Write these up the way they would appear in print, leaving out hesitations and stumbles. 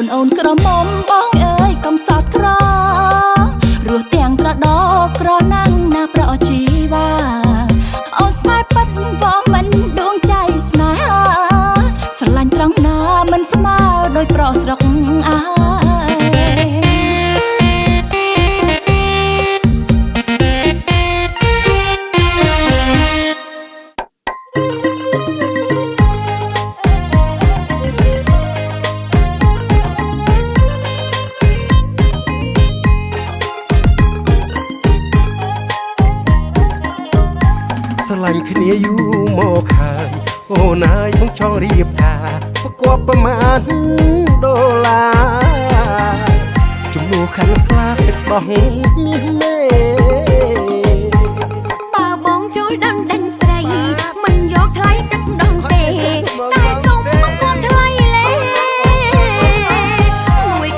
ខ្លួនអូនក្រមុំបងអើយកុំសោតក្ររស់ទាំងត្រដោក្រណាំងណាប្រអជីវ៉ាអូនស្នេហ៍ពិតបងមិនដួងใจស្នេហាស្រឡាញ់ត្រង់ណាមិនស្មើដោយប្រុសស្រុកអាស្រឡាញ់គ្នាយូរមកហើយអូនហើយបងចង់រៀបការប្រកបប្រមាណដុល្លារជំនួសខាងស្លាទឹកដោះមាសមេបើបងចូលដឹងស្រីមិនយកថ្លៃទឹកដងទេតែសុំមកគាត់ថ្លៃលេមួយ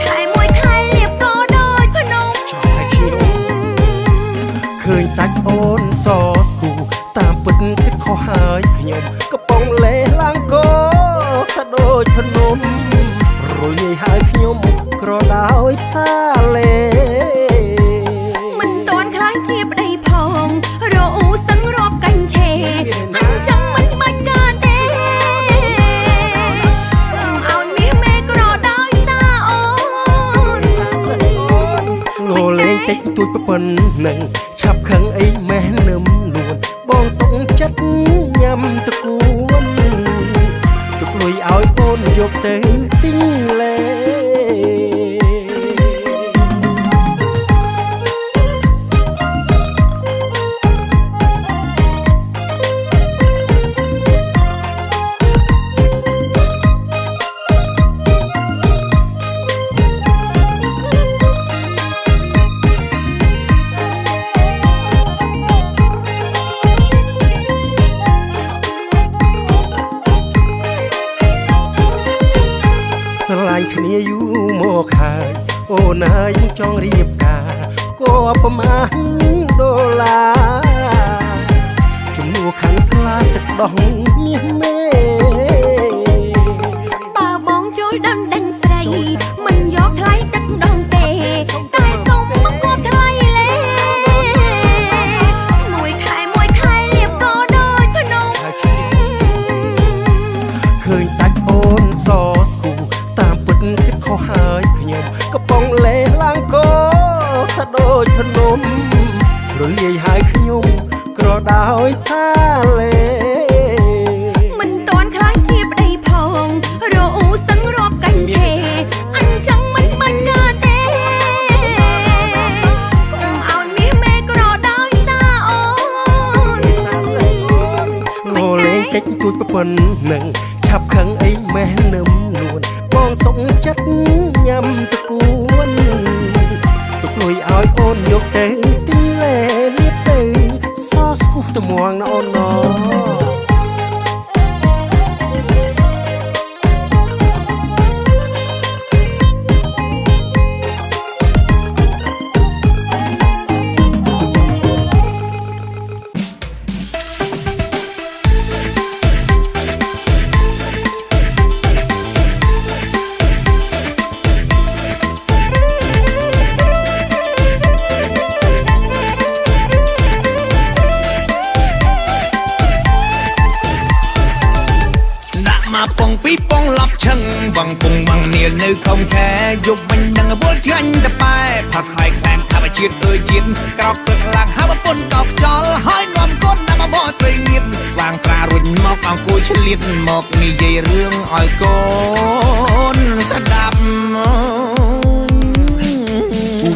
ខែលៀបក៏ដូចភ្នំឃើញសាច់អូនសស្គូតាមពិតគិតខុសហើយខ្ញុំកំពុងលេឡើងកោថាដូចភ្នំរលងាយហើយខ្ញុំក្រដោយសាលេមិនតាន់ខ្លាំងជាប្តីផងរអ៊ូសឹងរាប់កាញ់ឆេអញ្ចឹងមិនបាច់កើតទេកុំឲ្យមាសមេក្រដោយសារអូនងោលេងតិចទួចប៉ុណ្ណឹងឆាប់ខឹងអីម៉ែនឹមនួនបងសុខចិត្តញ៉ាំតគួនទុកលុយឲ្យអូនយកទៅទិញលេស្រឡាញ់គ្នាយូរមកហើយអូនហើយបងចង់រៀបការក៏ប្រមាណដុល្លារជំនួសខាងស្លាទឹកដោះមាសមេបើបងចូលដឹងស្រីមិនយកថ្លៃទឹកដងទេតែសុំមកគាត់ថ្លៃលេមួយខែលៀបក៏ដូចភ្នំឃើញសាច់អូនសស្គូតាមពិតគិតខុសហើយខ្ញុំកំពុងលេឡើងកោថាដូចភ្នំរលាយហើយខ្ញុំក្រដោយសាលេមិនតាន់ខ្លាំងជាប្តីផងរអ៊ូសឹងរាប់កាញ់ឆេអញ្ចឹងមិនបាច់កើតទេកុំឲ្យមាសមេក្រដោយសារអូនងោលេងតិចទួចប៉ុណ្ណឹងឆាប់ខឹងអីម៉ែនឹមនួនបងសុខចិត្តញ៉ាំតគួនទុកលុយឲ្យអូនយកទៅទិញលេលៀបទៅសស្គូត្មងណាអូនណពងពីពងឡប់ឈឹងវងពងវងនាលនៅខំខែយប់មិញនឹងវល់ឆ្ងាញ់តបែផឹកហើយខ្លាំងថាបជាតិអើយជាតិក្រោកទឹកឡើងហើយប្រពន្ធកោខ្យល់ហើយនាំកូនដាក់មកបោះត្រីងៀតស្វាងស្រារុញមកអង្គុយឆ្លៀតមកនិយាយរឿងឲ្យកូនស្ដាប់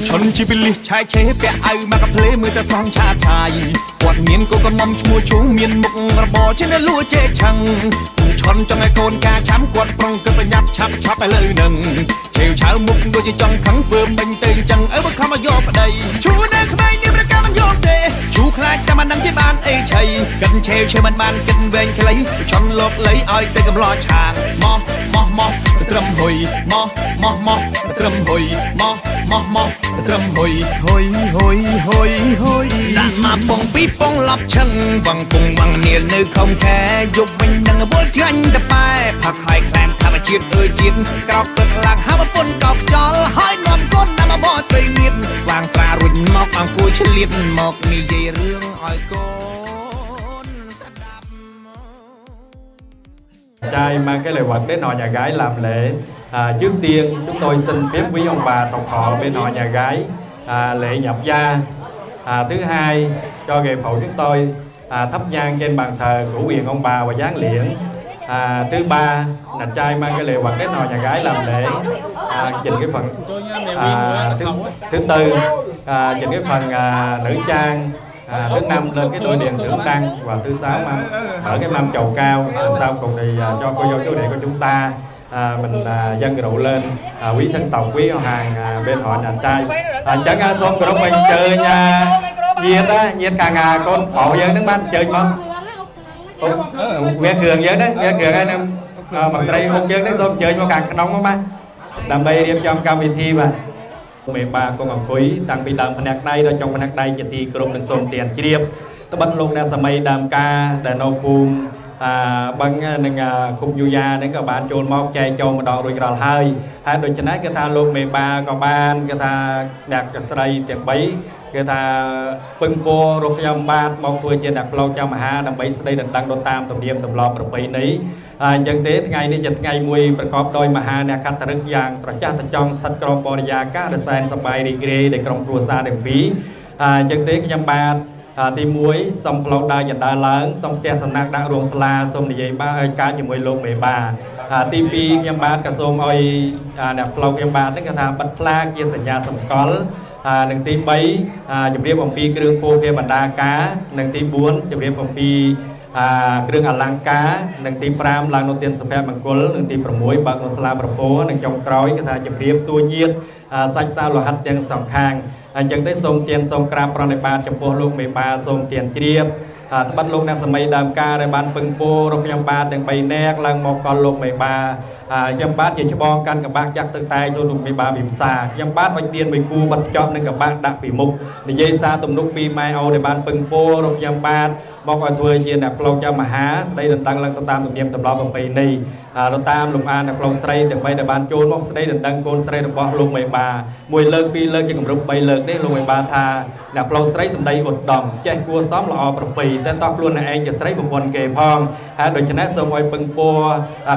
ឈុនជីពីលិះឆែកឆេពាក់អៅមកកាផ្លេមើលតែសងឆាតឆាយគាត់មានកូនកមុំឈ្មោះឈូមានមុខរបរជានៅលួចេឆឹងឈុនចង់ឲ្យកូនការឆាំគាត់ប្រុងគិតប្រញាប់ឆាប់ឥឡូវនឹងឆេវឆៅមុខដូចជាចង់ខឹងធ្វើមិញទៅអញ្ចឹងបើខំមកយកប្តីឈូនៅក្មេងនេះប្រកាមិនយកទេឈូខ្លាចតែមិនដឹងជាបានអីឆៃកិនឆេវមិនបានកិនវែងខ្លីឈុនលោកលៃឲ្យទៅកំឡោឆាងមកត្រឹមហ៊ុយមកត្រឹមហ៊ុយមក ត្រឹមហុយហុយហុយហុយហុយដាក់មកពងពីពងឡប់ឈឹងវងពងវងនាលនៅខំខែយប់វិញនឹងបុលឆ្ងាញ់តែបែផាក់ហើយខ្លាំងធម្មជាតិអើយជាតិក្រោកទឹកឡើងហើយប្រពន្ធកោកខ្យល់ហើយនាំកូនតាមមកត្រីមៀតស្វាងស្រារុញមកអង្គុយឆ្លៀតមកនិយាយរឿងឲ្យកូនស្ដាប់ trai mang cái lời vật đến họ nhà gái làm lễ trước tiên chúng tôi xin phép quý ông bà tộc họ bên họ nhà gái lễ nhập gia. Thứ hai cho nghề phụ chúng tôi thắp nhang trên bàn thờ của quyền ông bà và giáng liễn. Thứ ba là trai mang cái lễ vật đến họ nhà gái làm lễ trình cái phần thứ tư trình cái phần nữ trang. Thứ năm lên cái đôi đèn tưởng đăng và thứ sáu ở cái mâm chầu cao. Sau cùng thì cho cô dâu chú rể của chúng ta mình dâng rượu lên quý thân tộc quý hàng bên họ nhà trai chẳng xôm của mình chơi nha nhiệt càng con bộ dân nước mắt chơi mà nghe cường dân đấy nghe cường anh em mặt đây không dân đấy xôm chơi mà càng nóng mà làm đây đem trong cao vị thi mà mẹ ba con ngọc quý tăng bị đàm phật này đó trong phật này chỉ thì cùng được xôm tiền chi điệp tôi bắt luôn ra sầm mây đàm ca để nô phum bằng nâng khung du gia đến các bạn chôn móc chay cho một đòn rồi rồi hơi hai đôi chân ấy cái tha luôn mẹ ba còn ban cái tha đặt cái sợi tiệm bấy cái tha bưng po rồi cái ba mong tôi trên đặt lâu cho mà ha đầm bấy đây đừng tăng đôi tam tổng điểm tổng lò tổng bấy nấy chân tế ngày đi dịch ngày mùiประกอบដោយមហាអ្នកកតរឹកយ៉ាងត្រចះត្រចង់សັດក្រមបរិយាកាសសែនសប្បាយរីករាយដែលក្រុមគ្រួសារទាំងពីរចឹងទេខ្ញុំបាទទី1សូមផ្លូវដើរចន្ទើឡើងសូមផ្ទះសំណាក់ដាក់រោងសាលាសូមនិយាយបាទឲ្យការជាមួយលោកមេបាទី2ខ្ញុំបាទក៏សូមឲ្យអ្នកផ្លូវខ្ញុំបាទហ្នឹងគេថាបិទផ្លាកជាសញ្ញាសម្គាល់និងទី3ជម្រាបអំពីគ្រឿងភោភាបណ្ដាការនិងទី4ជម្រាបអំពីគ្រឿងអលង្ការនិងទី5ឡើងនៅទានសុភមង្គលនិងទី6បើកនៅសាលាប្រពោនិងចុងក្រោយគេថាជម្រាបសួរញាតិសាច់សាលោហិតទាំងសងខាងអញ្ចឹងទេសូមទានសូមក្រាបប្រណិប័តចំពោះលោកមេបាសូមទានជ្រាបស្បិតលោកអ្នកសម័យដើមការដែលបានពឹងពោរកខ្ញុំបាទទាំង3នាក់ឡើងមកកលលោកមេបាខ្ញុំបាទជាច្បងកាន់កបាក់ចាក់ទឹកតែចូលលោកមេបាវិភាសាខ្ញុំបាទបាច់ទៀនមួយគូបាត់ចប់នឹងកបាក់ដាក់ពីមុខនិយាយសារទំនុកពីម៉ែអូដែលបានពឹងពោរកខ្ញុំបាទមកឲ្យធ្វើជាអ្នកផ្លូវចាំមហាស្ដីដណ្ដឹងឡើងទៅតាមទំនៀមទម្លាប់ប្រពៃណីទៅតាមលំអានអ្នកផ្លូវស្រីទាំង3ដែលបានចូលមកស្ដីដណ្ដឹងកូនស្រីរបស់លោកមេបាមួយលើកពីរលើកជាគម្រប់3លើកនេះលោកមេបាថាអ្នកផ្លូវស្រីសម្ដីឧត្តមចេះគួរសមល្អប្រពៃតែតោះខ្លួនឯងជាស្រីប្រពន្ធគេផងហើយដូច្នេះសូមឲ្យពឹងពោ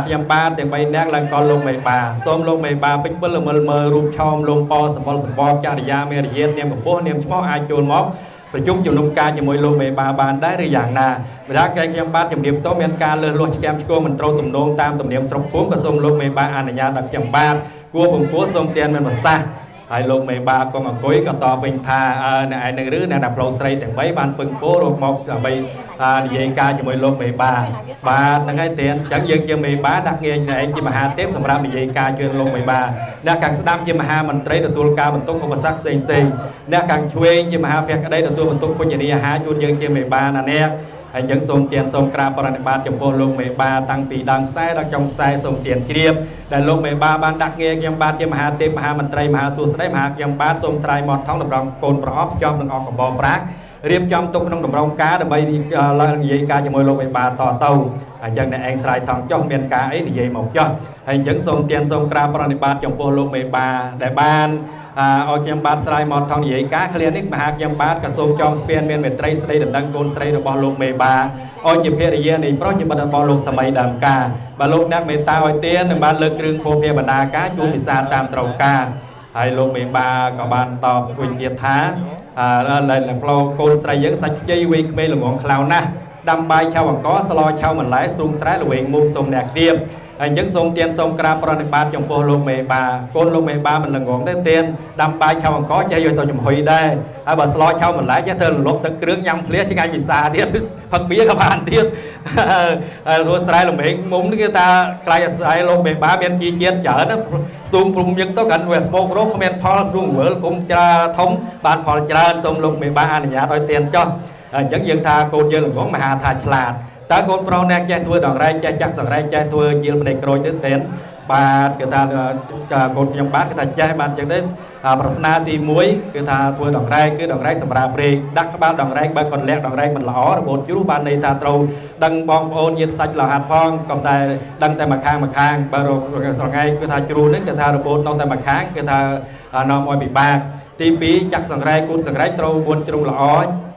ខ្ញុំបាទទាំង3នាក់ឡើងកលលោកមេបាសូមលោកមេបាពេញពិលមើលរូបឆោមលំពសម្បុរសម្បកចរិយាមេរយាទនាមកម្ពស់នាមឈ្មោះអាចចូលមកប្រជុំជំនុំការជាមួយលោកមេបាបានដែរឬយ៉ាងណាម្ដងគេខ្ញុំបាទជំរាបតមានការលើសលួសឆ្គាំឆ្គងមិនត្រូវទំនងតាមទំនៀមស្រុកភូមិក៏សូមលោកមេបាអនុញ្ញាតដល់ខ្ញុំបាទគួរពំពោះសូមទានមានប្រសាសន៍ហើយលោកមេបាក៏អង្គុយក៏តបវិញថាអ្នកឯងនឹងឬអ្នកណាផ្លូវស្រីទាំង3បានពឹងពោរកមកដើម្បីនិយាយការជាមួយលោកមេបាបាទហ្នឹងហើយទៀតអញ្ចឹងយើងជាមេបាដាក់ងាយអ្នកឯងជាមហាទេពសម្រាប់និយាយការជឿលោកមេបាអ្នកខាងស្ដាំជាមហាមន្ត្រីទទួលការបន្ទុកឧបសគ្គផ្សេងអ្នកខាងឆ្វេងជាមហាភក្តីទទួលបន្ទុកពុញ្ញនីអាហារជូនយើងជាមេបាណាអ្នកហើយអញ្ចឹងសូមទានសូមក្រាបប្រណិប័តចំពោះលោកមេបាតាំងពីដើមខ្សែដល់ចុងខ្សែសូមទានជ្រាបដែលលោកមេបាបានដាក់ងារខ្ញុំបាទជាមហាទេពមហាមន្ត្រីមហាសួស្តីមហាខ្ញុំបាទសូមស្រាយមាត់ថងតម្រង់កូនប្រអប់ភ្ជាប់នឹងអកកំបោប្រាក់រៀបចំទុកក្នុងតម្រង់ការដើម្បីឡើងនិយាយការជាមួយលោកមេបាតទៅអញ្ចឹងអ្នកឯងស្រាយថងចុះមានការអីនិយាយមកចុះហើយអញ្ចឹងសូមទានសូមក្រាបប្រណិប័តចំពោះលោកមេបាដែលបានឲ្យខ្ញុំបាទស្រាយមកថងនិយាយការឃ្លានេះមហាខ្ញុំបាទក៏សូមចងស្ពានមានមេត្រីស្ដីដណ្ដឹងកូនស្រីរបស់លោកមេបាឲ្យជាភរិយានៃប្រុសជាបុត្ររបស់លោកសម័យដើមការបើលោកអ្នកមេត្តាឲ្យទាននឹងបានលើកគ្រឿងភោភាបណ្ដាការជួនពិសាតាមត្រូវការហើយលោកមេបាក៏បានតបវិញទៀតថាឡើងផ្លូវកូនស្រីយើងសាច់ខ្ចីវ័យក្មេងល្ងងខ្លោណាស់ដាំបាយឆៅអង្គស្លោឆៅបន្លែស្រូងស្រែល្វែងមុខសូមអ្នកគ្រៀបហើយអញ្ចឹងសូមទានសូមក្រាបប្រណិប័តចំពោះលោកមេបាកូនលោកមេបាមិនល្ងងទេទានដាំបាយឆៅអង្គចេះយកទៅចំហុយដែរហើយបើស្លោឆៅបន្លែចេះទៅលុបទឹកគ្រឿងញ៉ាំភ្លាឆ្ងាញ់ពិសាទៀតផឹកបៀក៏បានទៀតហើយរស់ស្រែល្វែងមុំនេះគេថាខ្លាយអាស្រ័យលោកមេបាមានជីជាតិច្រើនស្ទូងព្រំយើងទៅកាន់វាស្មោករោគគ្មានផលស្រួងវល់គុំច្រាធំបានផលច្រើនសូមលោកមេបាអនុញ្ញាតឲ្យទានចុះអញ្ចឹងយើងថាកូនយើងល្ងងមហាថាឆ្លាតតើកូនប្រុសអ្នកចេះធ្វើដងរែកចេះចាក់សង្រែកចេះធ្វើជាលភ្នែកក្រូចទៅទេប បាទគឺថាកូនខ្ញុំបាទគឺថាចេះបានចឹងទេប្រស្នាទី1គឺថាធ្វើដង្រែកគឺដង្រែកសម្រាប់ព្រេងដាក់ក្បាលដង្រែកបើគាត់លាក់ដង្រែកមិនល្អរបូតជ្រុះបានន័យថាត្រូវដឹងបងប្អូនញាតិសាច់លោហាត់ផងកុំតែដឹងតែម្ខាងបើស្រងៃគឺថាជ្រុះនេះគឺថារបូតនៅតែម្ខាងគឺថានាំឲ្យពិបាកទី2ចាក់សង្រែកគូតសង្រែកត្រូវបួនជ្រុងល្អ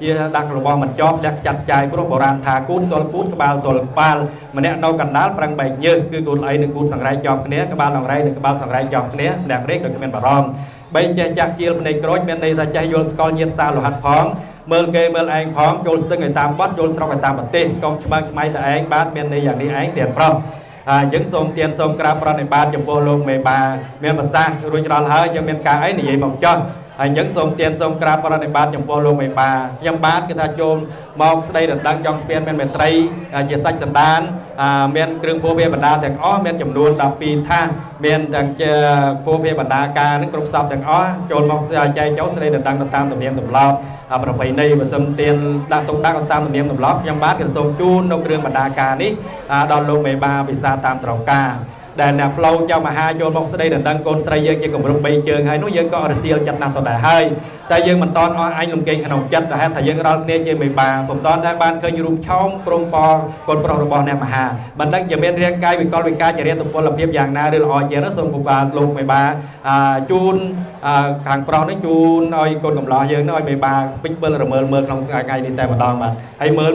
ជាដាក់របស់មិនជាប់លះខ្ចាត់ខ្ចាយព្រោះបុរាណថាគូតទល់គូតក្បាលទល់ក្បាលម្នាក់នៅកណ្ដាលប្រឹងបែកញើសគឺគូតអីនិងគូតសង្រែកជាប់គ្នាក្បាលដង្រែកនិងក្បាលសង្រែកជាប់គ្នាម្នាក់រែកដូចគ្មានបារម្ភ3ចេះចាក់ជាលភ្នែកក្រូចមានន័យថាចេះយល់ស្គាល់ញាតិសាលោហាត់ផងមើលគេមើលឯងផងចូលស្ទឹងឲ្យតាមបាត់យល់ស្រុកឲ្យតាមប្រទេសកុំច្បាំងឆ្មៃតែឯងបាទមានន័យយ៉ាងនេះឯងទៀតប្រុសអញ្ចឹងសូមទានសូមក្រាបប្រណិប័តចំពោះលោកមេបាមានប្រសាសន៍រួចរាល់ហើយយើងមានការអីនិយាយមកចោះហើយអញ្ចឹងសូមទានសូមក្រាបប្រណិប័តចំពោះលោកមេបាខ្ញុំបាទគឺថាចូលមកស្ដីដណ្ដឹងចង់ស្ពានមានមេត្រីជាសាច់សន្តានមានគ្រឿងភោភាបណ្ដាទាំងអស់មានចំនួន12ថាសមានទាំងជាភោភាបណ្ដាការនឹងគ្រប់សពទាំងអស់ចូលមកចែកចូលស្ដីដណ្ដឹងទៅតាមទំនៀមទម្លាប់ប្រពៃណីបើសិនទានដាក់ទុកដាក់តាមទំនៀមទម្លាប់ខ្ញុំបាទគឺសូមជូននៅគ្រឿងបណ្ដាការនេះដល់លោកមេបាពិសាតាមត្រង់ការដែលអ្នកផ្លូវចៅមហាចូលមកស្ដីដណ្ដឹងកូនស្រីយើងជាគម្រប់3ជើងហើយនោះយើងក៏រសៀលចិត្តណាស់តដែរហើយតែយើងមិនតន់អស់អញលំកេងក្នុងចិត្តដែលហេតុថាយើងរាល់គ្នាជាមេបាពុំតន់ដែរបានឃើញរូបឆោមព្រមពរកូនប្រុសរបស់អ្នកមហាមិនដឹងជាមានរាងកាយវិកលវិការចរិយាពលភាពយ៉ាងណាឬល្អជាងនោះសូមពុបាទលោកមេបាជូនខាងប្រុសនេះជូនឲ្យកូនកំឡោះយើងនេះឲ្យមេបាពេញពិលរមើលមើលក្នុងថ្ងៃនេះតែម្ដងបាទហើយមើល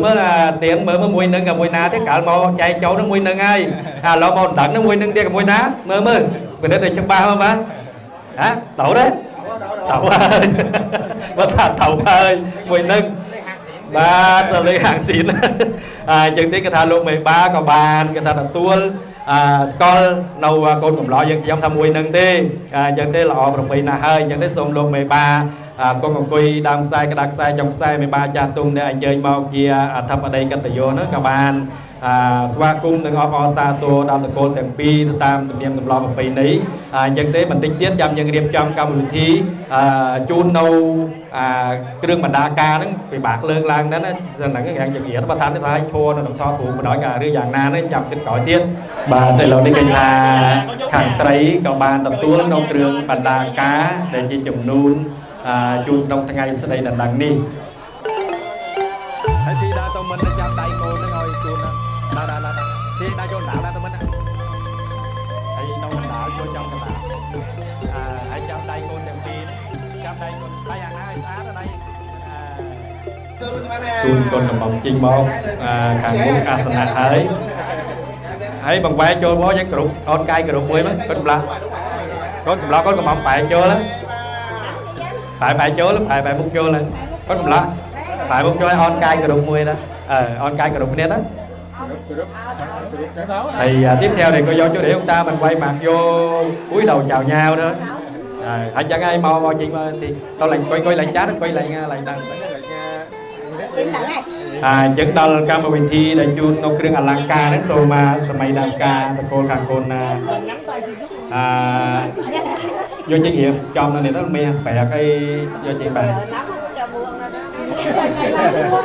ទៀនមើលមួយនឹងមួយណាទេកាលមកចែកចូលនឹងមួយនឹងហើយឥឡូវមកដឹងនឹងមួយនឹងទៀតមួយណាមើលពិនិត្យឲ្យច្បាស់មកបាទហ៎តោទេតោហើយបើថាតោហើយមួយនឹងបាទទៅលេខហាងស៊ីនអញ្ចឹងទេគេថាលោកមេបាក៏បានគេថាទទួលស្គាល់នៅកូនកំឡោះយើងខ្ញុំថាមួយនឹងទេអញ្ចឹងទេល្អប្រពៃណាស់ហើយអញ្ចឹងទេសូមលោកមេបាកុំអង្គុយដើមខ្សែក្តារខ្សែចំខ្សែមេបាចាស់ទុំដែលអញ្ជើញមកជាអធិបតីកតញ្ញូនោះក៏បានស្វាគមន៍និងអបអរសាទរដល់តកូលទាំងពីរទៅតាមទំនៀមទម្លាប់ប្រពៃណីអញ្ចឹងទេបន្តិចទៀតចាំយើងរៀបចំកម្មវិធីជូននៅគ្រឿងបណ្ដាការហ្នឹងពិបាកលើកឡើងហ្នឹងហ្នឹងយ៉ាងចង្អៀតបើថាទៅឲ្យឈរនៅក្នុងថតរូបបណ្ដោយការឬយ៉ាងណានេះចាំគិតក្រោយទៀតបាទតែឥឡូវនេះឃើញថាខាងស្រីក៏បានទទួលនៅគ្រឿងបណ្ដាការដែលជាចំនួនជូនក្នុងថ្ងៃស្ដីដណ្ដឹងនេះហើយទីដើរទៅមិនចាំដៃកូនហ្នឹងឲ្យជូនដើរទីដើរយកដើរទៅមិនហើយនៅដើរយកចំដើរហើយចាំដៃកូនទាំងពីរចាំដៃកូនដៃអាណាឲ្យស្អាតដៃជូនកូនកំងជីងមកខាងមុខអាសនៈហើយបង្វែរចូលមកយើងគ្រប់អត់កាយគ្រប់មួយមកគាត់កម្លាស់កូនកំឡោះកូនកំងបែកចូលបែកចូលបែកមុខចូលហើយគាត់កម្លាស់បែកមុខចូលឲ្យអនកាយគ្រប់មួយណាអនកាយគ្រប់គ្នាណាហើយtiếp theo này cô vô chú để ông ta mình quay mặt vô cúi đầu chào nhau thôi hãy chẳng ai mau chị mà thì tôi lại quay lại chat quay lại lại đăng chứng đó là cam bình thi để chu nông kêu Alanka đấy rồi mà sầm đàn ca cô thằng cô vô trải nghiệm trong này nó mê bẻ cái vô chị bạn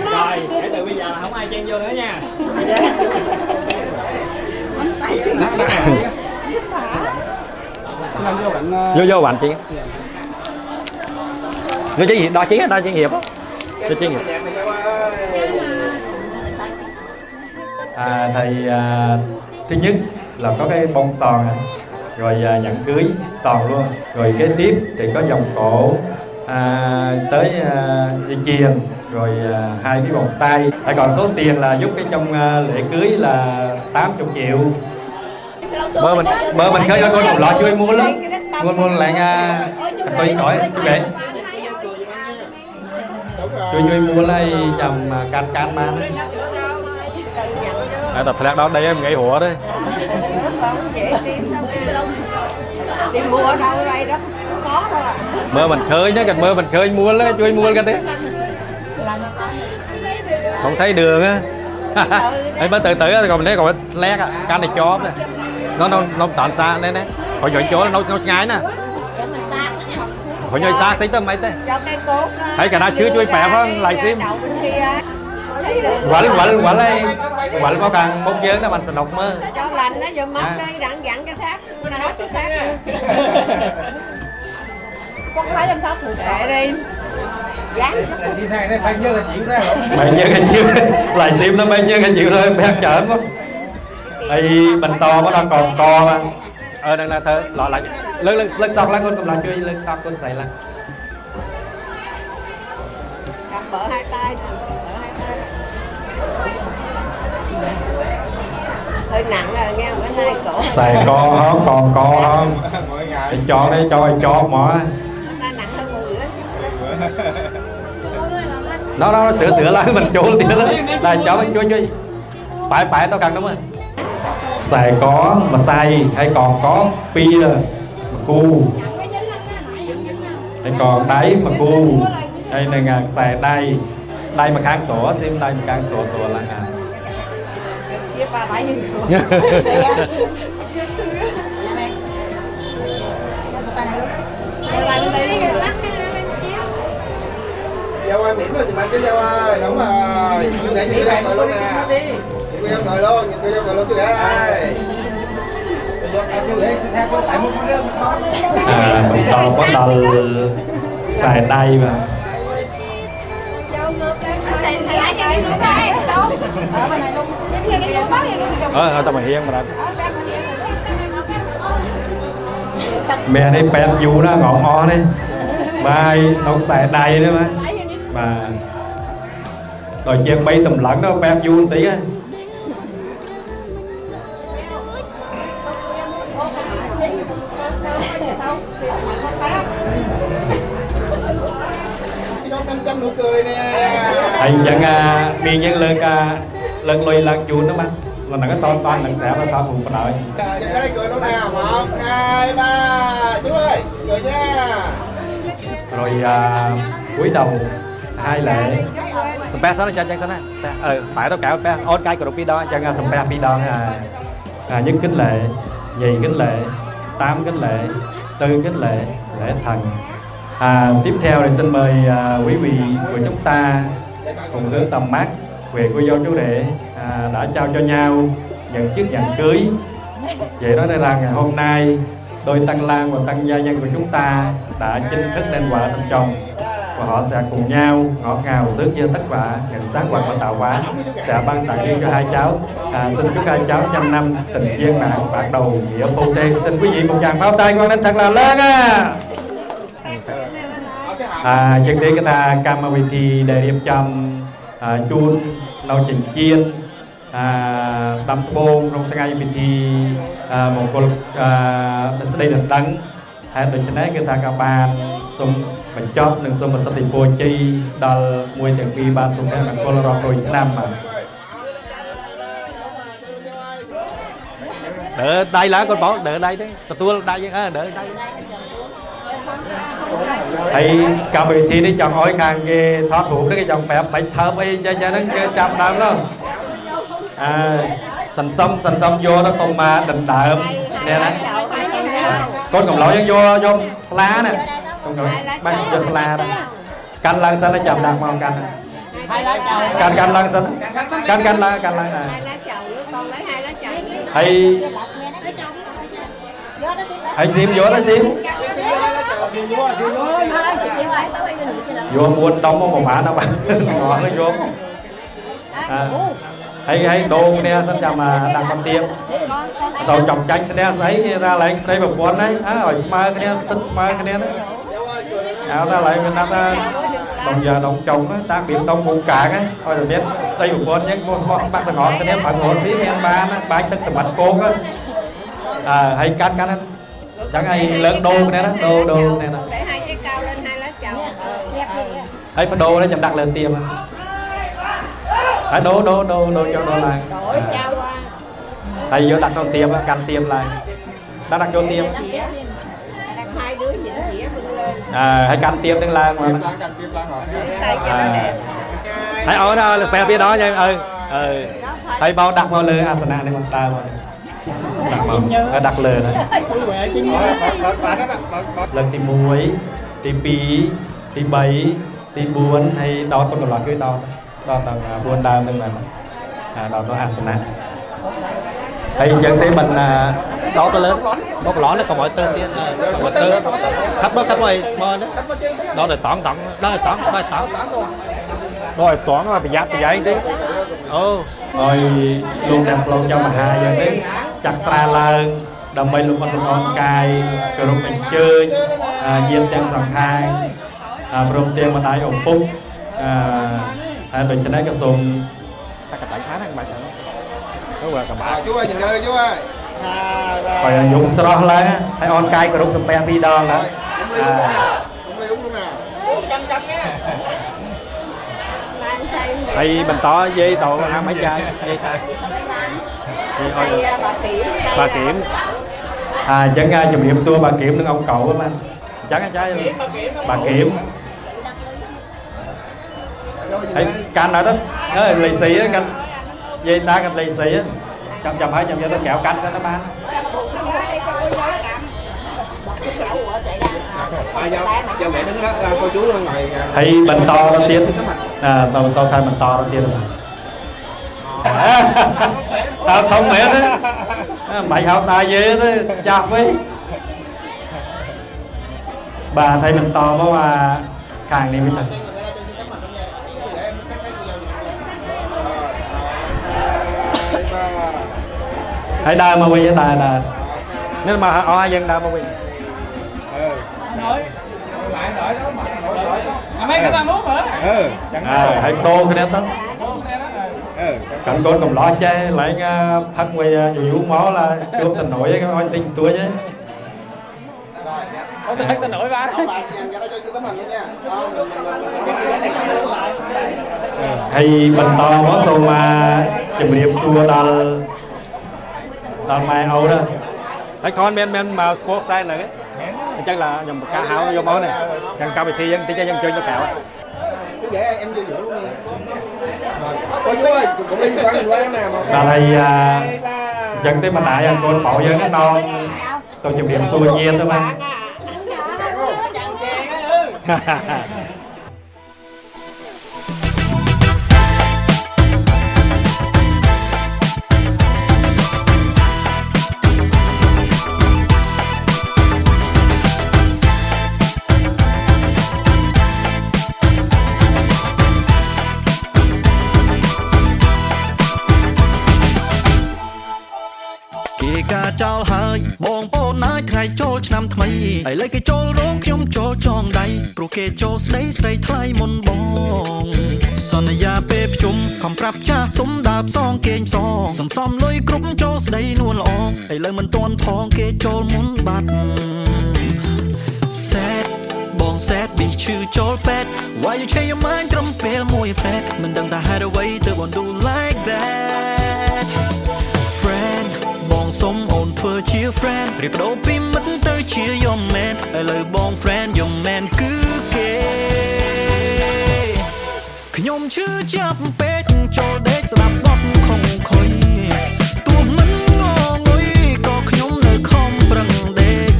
rồi kể từ bây giờ không ai chen vô nữa nha vô bạn chị vô chị đo chiến hiệp cho chiến hiệp thầy thứ nhất là có cái bông sòn này, rồi nhẫn cưới sòn luôn, rồi kế tiếp thì có vòng cổ tới dây chuyền, rồi 2 cái vòng tay. Còn số tiền là giúp cái trong lễ cưới là 80 triệu. Bơ mình khơi cho con một lọ chui mua lắm, mua lại tôi hỏi kệ. Chui mua lấy chầm can man đấy. Tập thạc đó đây em nghĩ hủa đấy. Đi mua ở đâu ở đây đó có thôi à. Mơ mình khơi nhá, cần mơ mình khơi mua lấy chui mua cái thế. Không thấy đường á. Ấy mới từ từ còn đấy còn lét á, can này chó nè. Nó tận xa đây nè. Hồi dọn chỗ nó ngay nè. Hồi nhoi xa tí tao mấy thế. Cho cây cốt. Thấy cả nó chưa chui bẻ không lại sim. quẩn có càng một giếng đó mình sẽ đọc mơ cho lạnh nó giờ mất đây dặn cái xác nó hết cái xác con phải làm sao thủ kệ đi gán chị này này bao nhiêu là chịu ra bao nhiêu cái chịu lại sim nó bao nhiêu cái chịu thôi bé chởn quá thì bình to nó đang còn co mà đang là thơ lọ lại lưng sọc lá con cầm lại chơi lưng sọc con xài lại cầm bỡ hai tay hơi nặng rồi nghe bữa nay cổ xài co không còn co không để cho đấy cho mỏ ta nặng hơn một bữa nó sửa lại mình chỗ tiền đó là cho mìnhជួយphải tao cần đúng không xài có mà xài hay còn có pia mà cu hay còn đáy mà cu hay là ngàn xài đây mà kháng tổ xem đây mà kháng tổ là ngàn với ba bảy như Dâu ơi, miễn rồi thì bạn cái dâu ơi, đúng rồi. Chú gãy chú gãy luôn nè. Chú dâu ngồi luôn, chú dâu ngồi luôn chú gãy. mình to có đầu xài đây mà tao mày hiên mà đó mẹ đây bèn dù đó ngọn o đấy mai nó xài đầy đấy mà rồi chiên bay tầm lẫn đó bèn dù tí á Chăm nụ cười nè. anh chẳng miền nhân lần lùi lần chuột đó mà là nó cái to lần xẻ và to cùng đợi Nhìn cái đây cười lúc nào 1, 2, 3 chú ơi cười nha. rồi cúi đầu hai lệ spe nó cho chân nó phải đâu cả spe ôn cái của pi đó chân spe pi đó nhất kính lệ nhì kính lệ 8 kính lệ 4 kính lệ lễ thần. Tiếp theo thì xin mời quý vị của chúng ta cùng hướng tầm mắt về cô dâu chú rể đã trao cho nhau những chiếc nhẫn cưới. Vậy đó rằng ngày hôm nay đôi tân lang và tân gia nhân của chúng ta đã chính thức nên vợ thành chồng và họ sẽ cùng nhau ngọt ngào sướng chia tất cả những sáng quà của tạo hóa sẽ ban tặng riêng cho hai cháu. Xin chúc hai cháu trăm năm tình duyên mạng bạc đầu nghĩa phu thê. Xin quý vị một tràng pháo tay quan đến thật là lớn trước đây cái ta cam vị thì để điểm chăm chun nấu chỉnh chiên đâm bông trong ngày vị thì một con đây là đắng hay được cho nên người ta các bạn xung mình chót đừng xung mà sắp thì bôi chi đào mùi tiền vi ban xung theo mình con rò rồi năm mà đỡ đây lá con bỏ đỡ đây đấy tôi đây đỡ đây thầy cả vị thi đi chọn hỏi càng về thoát hụt cái dòng bẹp bạch thơm ấy cho nó chạm đám đó sành xong vô nó không mà đừng đợm nè nè con cầm lỗi vô lá nè con cầm bác vô lá đó canh lăng sao nó chạm đám không canh lăng sao canh lăng thầy diêm vô đó diêm vô buôn đông một mã đâu bạn ngọn nó vô hay đồ nè xin chào mà đang con tiêm rồi chồng tranh sẽ đeo giấy ra lại đây một con đấy rồi smart cái nè xin smart cái nè áo ra lại mình ta đồng giờ đồng chồng á ta biệt đông bụng cả cái thôi rồi biết đây một con nhé bác là ngọn cái nè phải ngọn phía em ba tất cả bạch cô á hay cắt chẳng ai lớn đô này đó đô này nè để hai cái cao lên hai lá chầu ấy phải đô đấy chậm đặt lên tiêm à đô cho đô lại thầy vô đặt con tiêm canh tiêm lại đặt cho tiêm hai đứa chỉnh dĩa bưng lên hay canh tiêm tiếng lan mà xay cho nó đẹp hãy ở đó là phía đó nha thầy bao đặt vào lưng asana này con ta đặt lừa này lần tí muối tí pí tí bấy tí buôn hay đo con một loạt cái đo ដល់ដល់4ដើមហ្នឹងបាទដល់ទៅអាសនៈហើយអញ្ចឹងទេមិនដល់ទៅលើដល់ប្រឡងនេះកុំឲ្យទៅទៀតកុំឲ្យទៅខាត់មកមកដល់ទៅតង់ដល់តង់មកប្រយ័ត្នប្រយែងទេអូឲ្យលោកអ្នកប្លង់ចាំមហាយ៉ាងនេះចាក់ស្រាឡើងដើម្បីលោកអត់លំអរកាយគោរពអញ្ជើញយាមទាំងសងខាងព្រមទាំងម្ដាយឪពុកហើយដូច្នេះក៏សូមតាកតៃខាហ្នឹងបាច់ទៅកបា chú ơi nhìn đây chú ơi ហើយយំស្រស់ឡើងហើយអនកាយគោរពសំពះ2ដងឡើងđúng luôn nào ហើយបន្តនិយាយតអាមិនចាយនិយាយថាbà kiểmអញ្ចឹងជំរាបសួរbà kiểmនឹងអង្គកៅបាទអញ្ចឹងចាយbà kiểmហើយកាន់អត់ទៅលីស៊ីកាន់និយាយតាកាន់លីស៊ីចាំហើយចាំយកទៅក្រៅកាន់ទៅបានgiờ mẹ đứng đó cô chú luôn ngoài ហើយបន្តទៅទៀតតថាបន្តទៅទៀតតើធំមែនទេមិនហៅតាយេទេចាស់វិញបាទហើយបន្តមកខាងនេះវិញទៅហើយដើរមកវិញដើរនេះមកអស់យើងដើរមកវិញmấy cái ta muốn hả? Chẳng hãy tô cái đó cảnh con cầm lo che lại phát quay nhiều máu là chú tình nổi cái anh tin tôi chứ có thể ta nổi ba hay bình to có xô mà chùm điệp xua đal mai âu đó đấy con men mà sport sai là cái chắc là nhầm một cá háo vô máu này chẳng cao bị thi dân tí cho dân chơi cho kẹo cứ để em vô giữa luôn nha cô chú ơi cũng liên quan đến quán nào mà là thầy dân tới mà đại anh con bảo dân nó non tôi chụp điểm xua nhiên thôi mà ចោលហើយបងប្អូនណាយថ្ងៃចូលឆ្នាំថ្មីឥឡូវគេចូលរោងខ្ញុំចូលចងដៃព្រោះគេចូលស្ដីស្រីថ្លៃមុនបងសន្យាពេលប្រជុំខំប្រាប់ចាស់ទុំដើរផ្សងគេងផ្សងសន្សំលុយគ្រប់ចូលស្ដីនួនល្អឥឡូវមិនទាន់ផងគេចូលមុនបាត់សេតបងសេតប៊ីឈឺចូលពេទ្យ Why you change your mind ត្រឹមពេលមួយផ្លែតមិនដឹងថាហេតុអ្វីទើបបង do like that friend បងសុំអូនធ្វើជា friend រៀបដូរពីមិត្តទៅជាយមមែនឥឡូវបង friend យមមែនគឺគេខ្ញុំឈឺចាប់ពេកចូលដេកស្ដាប់បទខំខុយទោះមិនងងុយក៏ខ្ញុំនៅខំប្រឹងដេក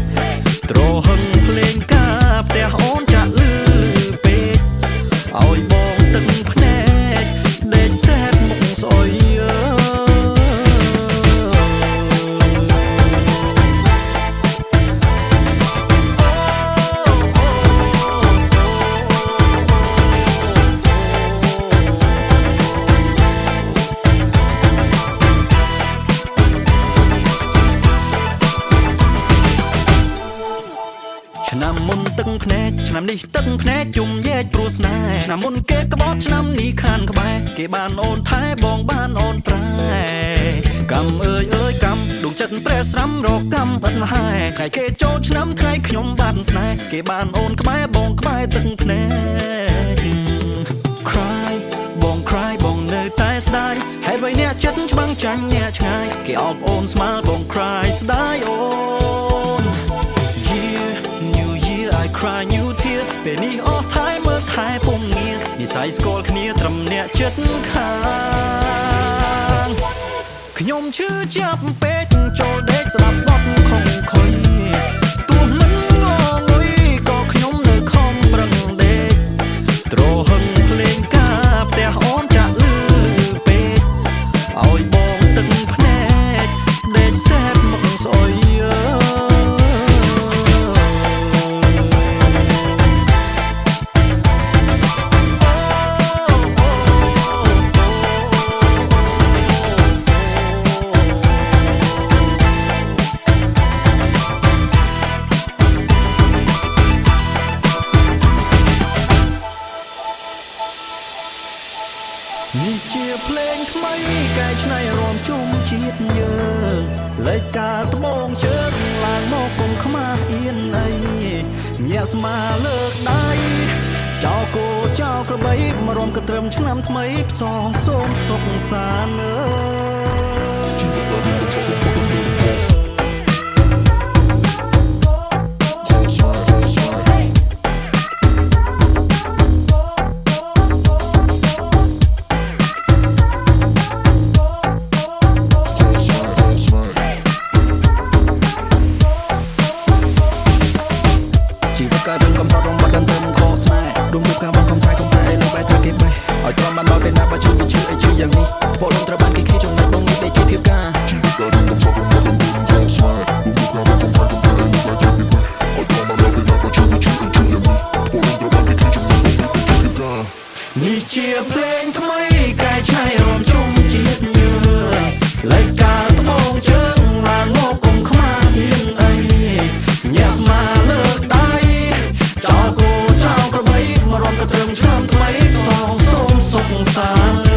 ត្រហឹងភ្លេងការផ្ទះអូនចាក់លឺពេកឲ្យបងទឹកភ្នែកដេកសែតមុខស្អុយឆ្នាំមុនទឹកភ្នែកឆ្នាំនេះទឹកភ្នែកជុំញែកព្រោះស្នេហ៍ឆ្នាំមុនគេក្បត់ឆ្នាំនេះខានក្បែរគេបានអូនថែបងបានអូនប្រែកម្មអើយកម្មដួងចិត្តប្រែស្រាំរកកម្មឥតហែថ្ងៃគេចូលឆ្នាំថ្ងៃខ្ញុំបានស្នេហ៍គេបានអូនក្បែរបងក្បែរទឹកភ្នែក cry បង cry បងនៅតែស្ដាយហើយបីអ្នកចិត្តច្បាំងចាញ់អ្នកឆ្ងាយគេអបអូនស្មាល់បង cry ស្ដាយអូន I cry new tear ពេលនេះអស់ថែមើលថែពុំងារនិស័យស្គាល់គ្នាត្រឹមអ្នកចិត្តខាងខ្ញុំឈឺចាប់ពេកចូលដេកស្ដាប់បទខំខុយទោះមិនងងុយក៏ខ្ញុំនៅខំប្រឹងដេកត្រហឹងភ្លេងការផ្ទះអូនចា งថ្មីកែច្នៃរំជុំជាតិយើងលេចការត្បូងជើងឡើងមកគុំខ្មាស់អៀនអីញាក់ស្មាលើកដៃចោលគោចោលក្របីមករំកត្រឹមឆ្នាំថ្មីផ្សងសូមសុខសាន្តអើជីវិតកើតរឿងកំផុតរំបាត់ដល់ទៅខស្នេហ៍រួមរូបការបងកំថៃកំថៃលើបែរធ្វើគេបែរឲ្យទ្រាំបានដល់ពេលណាបើជឿវាជឿអីជឿយ៉ាងនេះពលលំត្រូវបានគេខីចំណេះបងនេះដែលជាធៀបការជីវិតកើតរឿងកំផុតរំបាត់ដល់ទៅខស្នេហ៍រួមរូបការបងកំថៃកំថៃលើបែរធ្វើគេបែរឲ្យទ្រាំបានដល់ពេលណាបើជឿវាជឿអីជឿយ៉ាងនេះពលលំត្រូវបានគេខីចំណេះបងនេះដែលជាធៀបការនេះជាភ្លេងថ្មីកែច្នៃរំជុំជាតិយើងលេចការត្បូងជើងឡើងមកគុំខ្មាស់អៀនអីញាក់ស្មាលើកដៃចោលគោចោលក្របីមករំកត្រឹមឆ្នាំថ្មីសងសូមសុខសាន្ត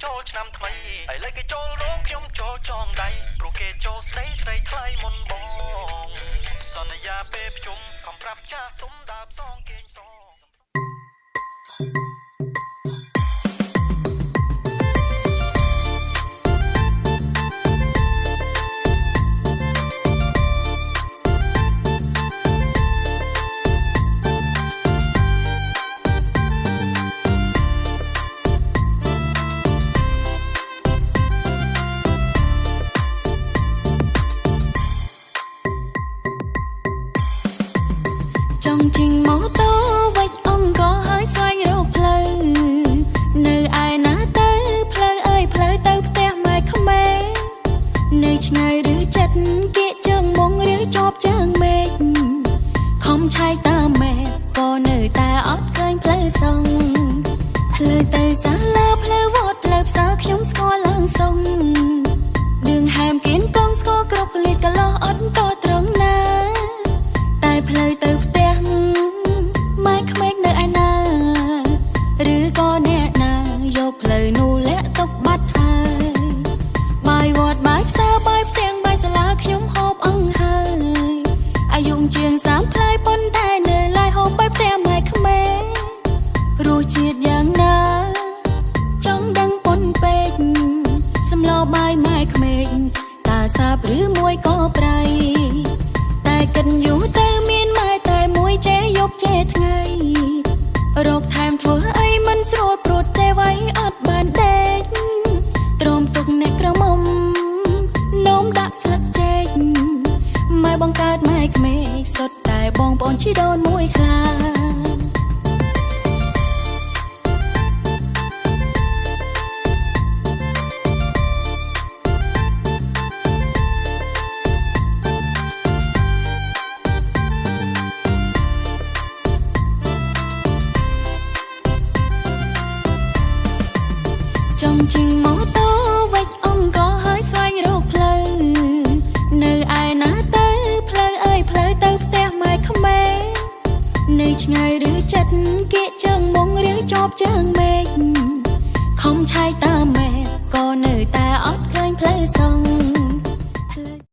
ចូលឆ្នាំថ្មីឥឡូវគេចូលរោងខ្ញុំចូលចងដៃព្រោះគេចូលស្ដីស្រីថ្លៃមុនបងសន្យាពេលប្រជុំខំប្រាប់ចាស់ទុំដើរផ្សងគេងសងចង់ជិះម៉ូតូវិចអង្គក៏ហើយស្វែងរកផ្លូវនៅឯណាទៅផ្លូវអើយផ្លូវទៅផ្ទះម៉ែក្មេនៅឆ្ងាយឬចិត្តគៀកជើងមុងឬជាប់ជើងមេឃខំឆែកតាមម៉ែក៏នៅតែអត់ឃើញផ្លូវសងផ្លូវទៅសាលាផ្លូវវត្តផ្លូវផ្សារខ្ញុំស្គាល់ឡើងសងដឿងហែមគៀនកងស្គាល់គ្រប់កលិតកលោះអត់តត្រង់ណាតែផ្លូវទៅផ្ទះម៉ែក្មេកនៅឯណាឬក៏អ្នកណាយកផ្លូវនោះលាក់ទុកបាត់ហើយបាយវត្តបាយផ្សារបាយផ្ទាំងបាយសាលាខ្ញុំហូបអង្ហើយអាយុជាង30ផ្លែប៉ុន្តែនៅឡើយហូបបាយផ្ទះម៉ែក្មេករសជាតិយ៉ាងណាចង់ដឹងប៉ុនពេកសម្លបាយម៉ែក្មេកតាសាបឬមួយក៏ប្រៃតែកិនយូរទៅមានម៉ែតែមួយចេះយប់ចេះថ្ងៃរកថែមធ្វើអីមិនស្រួលព្រួតចេះໄວអត់បានដេកទ្រាំទុកអ្នកក្រមុំនោមដាក់ស្លឹកចេកម៉ែបង្កើតម៉ែក្មេកសុទ្ធតែបងប្អូនជីដូនមួយខ្លាចង់ជិះម៉ូតូវិចអង្គក៏ហើយស្វែងរកផ្លូវនៅឯណាទៅផ្លូវអើយផ្លូវទៅផ្ទះម៉ែក្មេនៅឆ្ងាយឬចិត្តគៀកជើងមុងឬជាប់ជើង